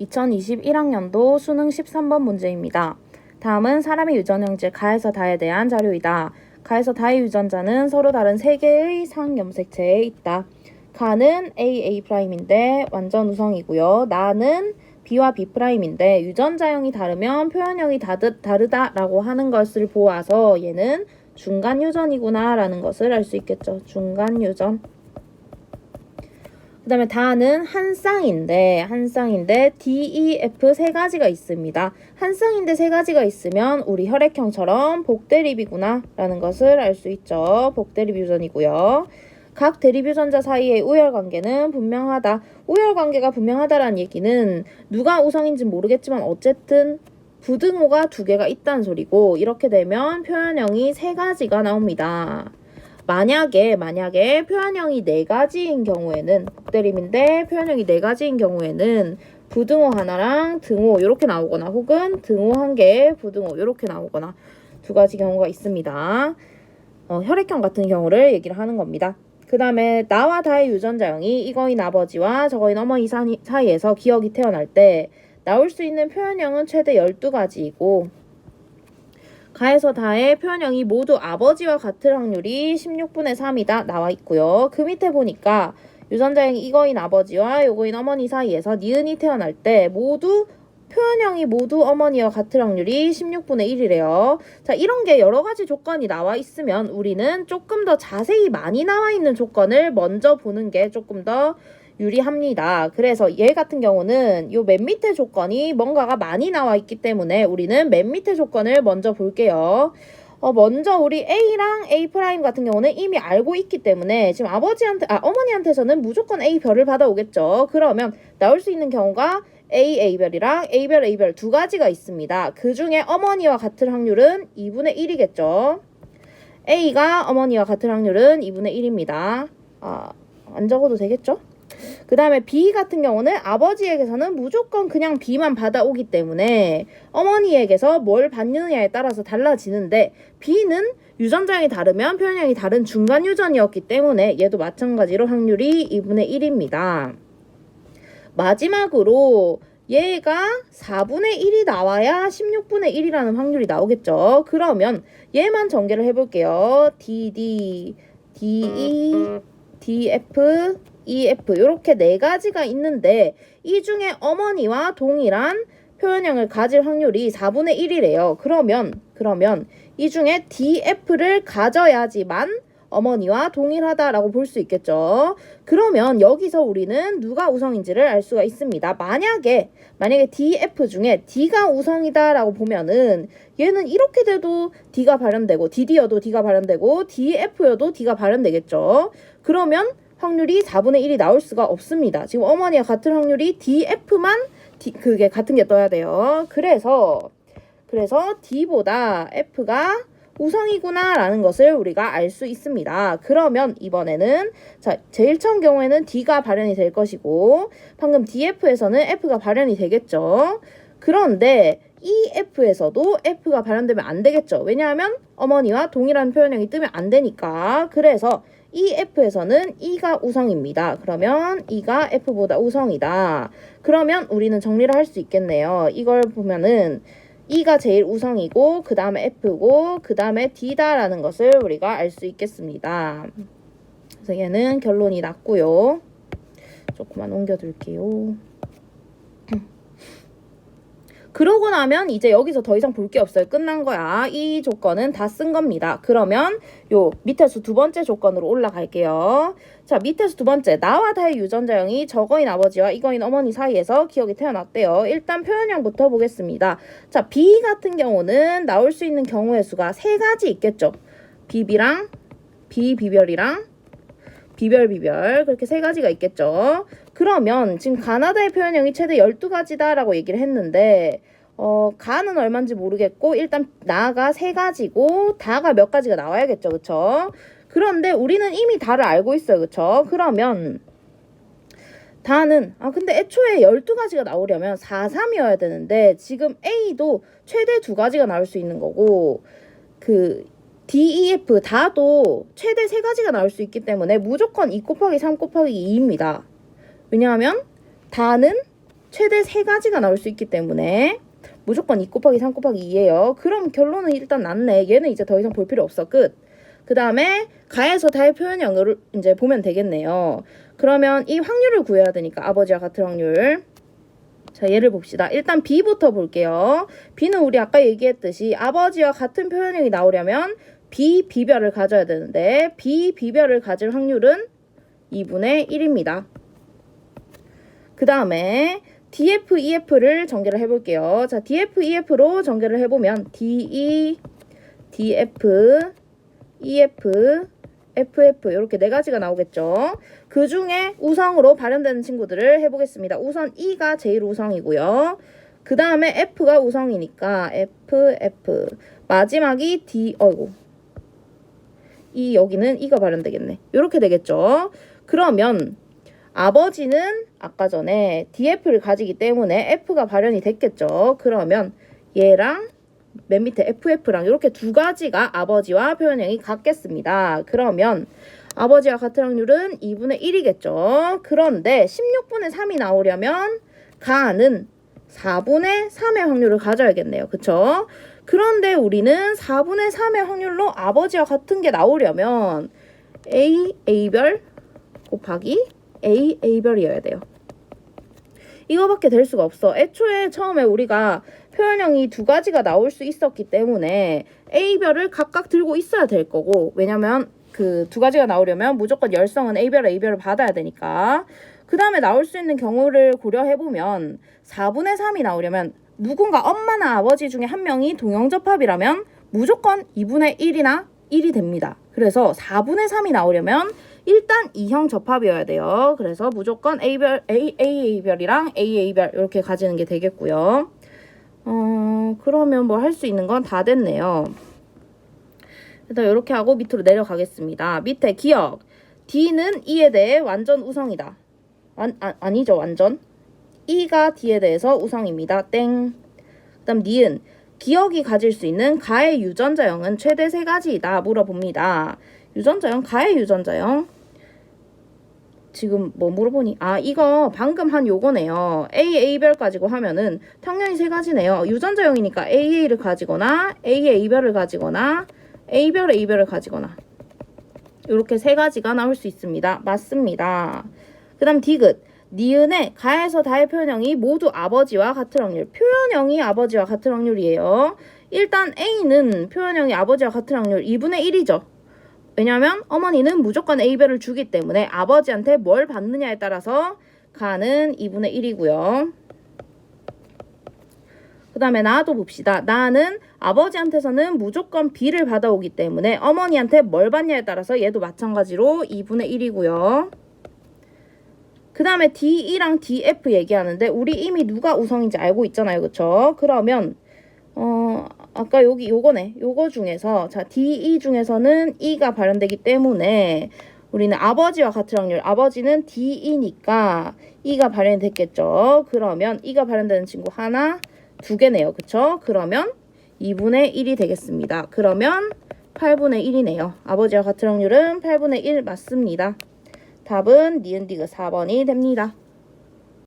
2021학년도 수능 13번 문제입니다. 다음은 사람의 유전형질 가에서 다에 대한 자료이다. 가에서 다의 유전자는 서로 다른 세 개의 상염색체에 있다. 가는 AA'인데 완전 우성이고요. 나는 B와 B'인데 유전자형이 다르면 표현형이 다르다라고 하는 것을 보아서 얘는 중간 유전이구나 라는 것을 알 수 있겠죠. 중간 유전. 그 다음에 다는 한 쌍인데 D, E, F 세 가지가 있습니다. 한 쌍인데 세 가지가 있으면 우리 혈액형처럼 복대립이구나 라는 것을 알 수 있죠. 복대립 유전이고요. 각 대립 유전자 사이의 우열관계는 분명하다. 우열관계가 분명하다라는 얘기는 누가 우성인지 모르겠지만 어쨌든 부등호가 두 개가 있다는 소리고, 이렇게 되면 표현형이 세 가지가 나옵니다. 만약에 표현형이 네 가지인 경우에는, 복대립인데 표현형이 네 가지인 경우에는 부등호 하나랑 등호 이렇게 나오거나, 혹은 등호 한 개, 부등호 이렇게 나오거나 두 가지 경우가 있습니다. 혈액형 같은 경우를 얘기를 하는 겁니다. 그 다음에 나와 다의 유전자형이 이거인 아버지와 저거인 어머니 사이에서 기억이 태어날 때 나올 수 있는 표현형은 최대 12가지이고, 가에서 다의 표현형이 모두 아버지와 같을 확률이 16분의 3이다 나와 있고요. 그 밑에 보니까 유전자형이 이거인 아버지와 요거인 어머니 사이에서 니은이 태어날 때 표현형이 모두 어머니와 같을 확률이 16분의 1이래요. 자, 이런 게 여러 가지 조건이 나와 있으면 우리는 조금 더 자세히 많이 나와 있는 조건을 먼저 보는 게 조금 더 유리합니다. 그래서 얘 같은 경우는 요 맨 밑에 조건이 뭔가가 많이 나와 있기 때문에 우리는 맨 밑에 조건을 먼저 볼게요. 먼저 우리 A랑 A' 같은 경우는 이미 알고 있기 때문에 지금 어머니한테서는 무조건 A 별을 받아오겠죠. 그러면 나올 수 있는 경우가 A별이랑 A별 두 가지가 있습니다. 그 중에 어머니와 같을 확률은 2분의 1이겠죠. A가 어머니와 같을 확률은 2분의 1입니다. 안 적어도 되겠죠? 그 다음에 B 같은 경우는 아버지에게서는 무조건 그냥 B만 받아오기 때문에 어머니에게서 뭘 받느냐에 따라서 달라지는데, B는 유전자형이 다르면 표현형이 다른 중간 유전이었기 때문에 얘도 마찬가지로 확률이 2분의 1입니다. 마지막으로 얘가 4분의 1이 나와야 16분의 1이라는 확률이 나오겠죠. 그러면 얘만 전개를 해볼게요. DD, DE, DF, EF 이렇게 네 가지가 있는데 이 중에 어머니와 동일한 표현형을 가질 확률이 4분의 1이래요. 그러면 이 중에 DF를 가져야지만 어머니와 동일하다라고 볼 수 있겠죠. 그러면 여기서 우리는 누가 우성인지를 알 수가 있습니다. 만약에 DF 중에 D가 우성이다라고 보면은 얘는 이렇게 돼도 D가 발현되고, DD여도 D가 발현되고, DF여도 D가 발현되겠죠. 그러면 확률이 4분의 1이 나올 수가 없습니다. 지금 어머니와 같은 확률이 DF만 그게 같은 게 떠야 돼요. 그래서 D보다 F가 우성이구나 라는 것을 우리가 알 수 있습니다. 그러면 이번에는 제일 처음 경우에는 D가 발현이 될 것이고, 방금 DF에서는 F가 발현이 되겠죠. 그런데 EF에서도 F가 발현되면 안 되겠죠. 왜냐하면 어머니와 동일한 표현형이 뜨면 안 되니까. 그래서 EF에서는 E가 우성입니다. 그러면 E가 F보다 우성이다. 그러면 우리는 정리를 할 수 있겠네요. 이걸 보면은 E가 제일 우성이고 그 다음에 F고 그 다음에 D다라는 것을 우리가 알 수 있겠습니다. 그래서 얘는 결론이 났고요. 조금만 옮겨둘게요. 그러고 나면 이제 여기서 더 이상 볼 게 없어요. 끝난 거야. 이 조건은 다 쓴 겁니다. 그러면 요 밑에서 두 번째 조건으로 올라갈게요. 자, 밑에서 두 번째, 나와 다의 유전자형이 저거인 아버지와 이거인 어머니 사이에서 기억이 태어났대요. 일단 표현형부터 보겠습니다. 자, B 같은 경우는 나올 수 있는 경우의 수가 세 가지 있겠죠. B별이랑 비별 그렇게 세 가지가 있겠죠. 그러면 지금 가나다의 표현형이 최대 12가지다라고 얘기를 했는데 가는 얼마인지 모르겠고 일단 나가 세 가지고 다가 몇 가지가 나와야겠죠. 그쵸? 그런데 우리는 이미 다를 알고 있어요. 그쵸? 그러면 다는 근데 애초에 12가지가 나오려면 4, 3이어야 되는데 지금 A도 최대 2가지가 나올 수 있는 거고 D, E, F 다도 최대 3가지가 나올 수 있기 때문에 무조건 2 곱하기 3 곱하기 2입니다. 왜냐하면 다는 최대 3가지가 나올 수 있기 때문에 무조건 2 곱하기 3 곱하기 2예요. 그럼 결론은 일단 났네. 얘는 이제 더 이상 볼 필요 없어. 끝. 그 다음에 가에서 다의 표현형을 이제 보면 되겠네요. 그러면 이 확률을 구해야 되니까 아버지와 같은 확률. 자, 얘를 봅시다. 일단 B부터 볼게요. B는 우리 아까 얘기했듯이 아버지와 같은 표현형이 나오려면 B 비별을 가져야 되는데 B 비별을 가질 확률은 2분의 1입니다. 그 다음에 DF, EF를 전개를 해볼게요. 자, DF, EF로 전개를 해보면 DE, DF, EF, FF 이렇게 4가지가 나오겠죠. 그 중에 우성으로 발현되는 친구들을 해보겠습니다. 우선 E가 제일 우성이고요. 그 다음에 F가 우성이니까 F. 마지막이 D, E 여기는 E가 발현되겠네. 이렇게 되겠죠. 그러면 아버지는 아까 전에 DF를 가지기 때문에 F가 발현이 됐겠죠. 그러면 얘랑 맨 밑에 FF랑 이렇게 2가지가 아버지와 표현형이 같겠습니다. 그러면 아버지와 같은 확률은 2분의 1이겠죠. 그런데 16분의 3이 나오려면 가는 4분의 3의 확률을 가져야겠네요. 그쵸? 그런데 우리는 4분의 3의 확률로 아버지와 같은 게 나오려면 A별 곱하기 A별이어야 돼요. 이거밖에 될 수가 없어. 애초에 처음에 우리가 표현형이 2가지가 나올 수 있었기 때문에 A별을 각각 들고 있어야 될 거고, 왜냐면 그 2가지가 나오려면 무조건 열성은 A별을 받아야 되니까. 그 다음에 나올 수 있는 경우를 고려해보면 4분의 3이 나오려면 누군가 엄마나 아버지 중에 한 명이 동형접합이라면 무조건 2분의 1이나 1이 됩니다. 그래서 4분의 3이 나오려면 일단 2형 접합이어야 돼요. 그래서 무조건 A별이랑 AA별 이렇게 가지는 게 되겠고요. 그러면 뭐 할 수 있는 건 다 됐네요. 일단 이렇게 하고 밑으로 내려가겠습니다. 밑에 기억. D는 E에 대해 완전 우성이다. 아니죠, 완전. E가 D에 대해서 우성입니다. 땡. 그 다음 니은. 기억이 가질 수 있는 가의 유전자형은 최대 3가지이다. 물어봅니다. 유전자형, 가의 유전자형. 지금 뭐 물어보니? 이거 방금 한 요거네요. A별 가지고 하면은 당연히 3가지네요. 유전자형이니까 AA를 가지거나 AA별을 가지거나 A별을 가지거나 이렇게 3가지가 나올 수 있습니다. 맞습니다. 그 다음 디귿. 니은의 가에서 다의 표현형이 모두 아버지와 같은 확률. 표현형이 아버지와 같은 확률이에요. 일단 A는 표현형이 아버지와 같은 확률 2분의 1이죠. 왜냐하면 어머니는 무조건 A별을 주기 때문에 아버지한테 뭘 받느냐에 따라서 가는 2분의 1이고요. 그 다음에 나도 봅시다. 나는 아버지한테서는 무조건 B를 받아오기 때문에 어머니한테 뭘 받냐에 따라서 얘도 마찬가지로 2분의 1이고요. 그 다음에 DE랑 DF 얘기하는데 우리 이미 누가 우성인지 알고 있잖아요. 그쵸? 그러면 아까 여기 요거네. 요거 중에서 자 DE 중에서는 E가 발현되기 때문에 우리는 아버지와 같은 확률. 아버지는 DE니까 E가 발현이 됐겠죠. 그러면 E가 발현되는 친구 하나, 2개네요. 그쵸? 그러면 2분의 1이 되겠습니다. 그러면 8분의 1이네요. 아버지와 같은 확률은 8분의 1 맞습니다. 답은 니은 디귿 4번이 됩니다.